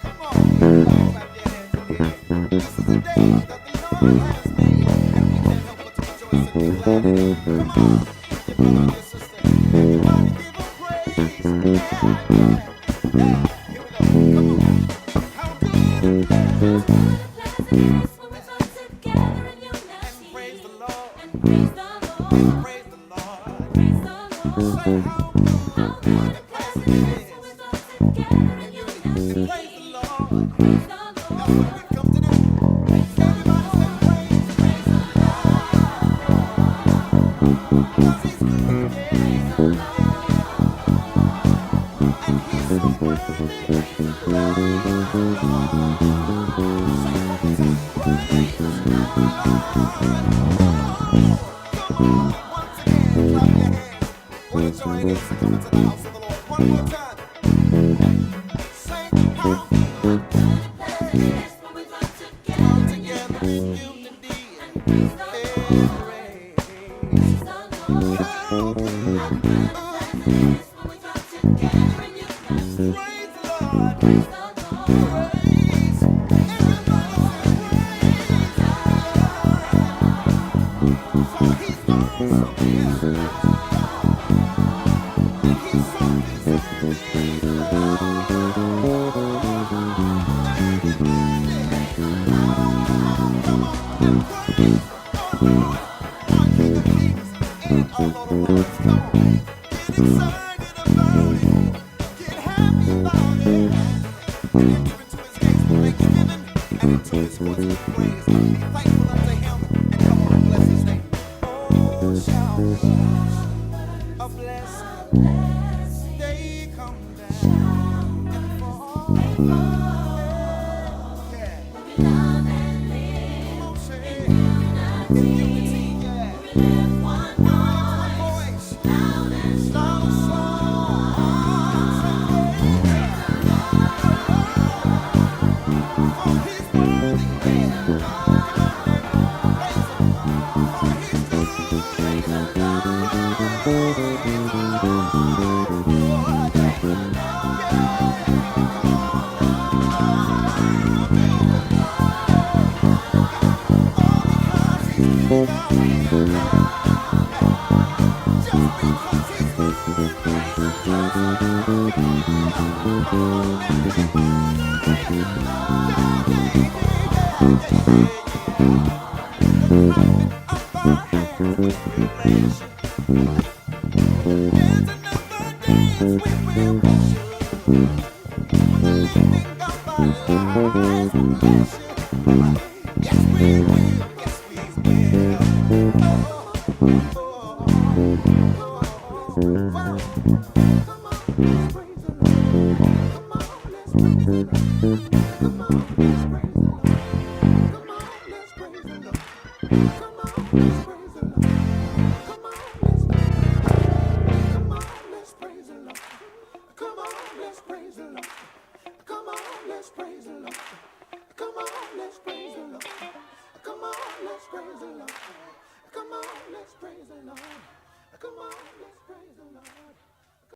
Come on, everybody clap your hands in the air. This is a day that the Lord has made, and we can't help but to rejoice and be glad in it. Come on, your brother and your sister. Everybody give him praise. Yeah, yeah, yeah. Here we go. Come on. How good and pleasant When we come together in and unity praise the Lord. and praise the Lord, Praise the Lord. praise the Say Lord. how good How good and and pleasant pleasant it it is when we is come together in in unity and praise the unity Lord. and praise the That's what we've Lord, come to do. praise the Everybody say Lord, praise Him, praise the Lord, 'cause He's good, praise the yeah, and He's so Lord, worthy. praise the Praise the Lord. Say it one more time. Praise the Lord. Come on, once again, clap your hands. What a joy it is to come into the house of the Lord. One more time. Say how good, pleasant it yeah, is when we come come together in together in unity unity and praise the and Lord, praise praise. the Lord. How How good, good and pleasant it is when we come together in unity praise the and Lord, praise the Lord, praise. praise the Everybody say Lord, praise the Lord, for He's awesome, praise yeah, the and He's so Lord, deserving. praise the And He's Lord, worthy. praise the Lord. Come on and praise our Lord, our King of Kings and our Lord of Lords. Come on, get excited about it, get happy about it, and enter into His gates with thanksgiving and into His courts with praise. Be thankful unto Him and come on and bless His name. Oh, shower of blessing, A blessing they come down and showers fall. they fall. Yeah, We love and come live on, say in unity, unity. yeah. We lift one We lift one voice, voice, loud and loud and strong, strong. say praise Praise the the Lord, for He's worthy, Lord. Praise the yeah. Come on, praise Him, for He's Lord. Praise good. the Praise the Lord. Lord, Praise the yeah. Come on, say how good, yeah. All because He's King of Kings. Just because He's Lord of Lords. Come on and give honor. Yeah, yeah, yeah, yeah, yeah, yeah. The clapping of our hands we will bless you. Dancing of our days we will bless you. With the lifting of our lives we bless you. Yes, we will. Yes, we will. Oh, oh, oh, oh. Come on, let's praise the Lord. Come on, let's praise the Lord. Come on, let's praise the Lord. Come on, let's praise the Lord. Come on, let's praise the Lord. Come on, let's praise the Lord. Come on, let's praise the Lord. Come on, let's praise the Lord. Come on, let's praise the Lord. Come on, let's praise the Lord. Come on, let's praise the Lord. Come on, let's praise the Lord. Come on, let's praise the Lord.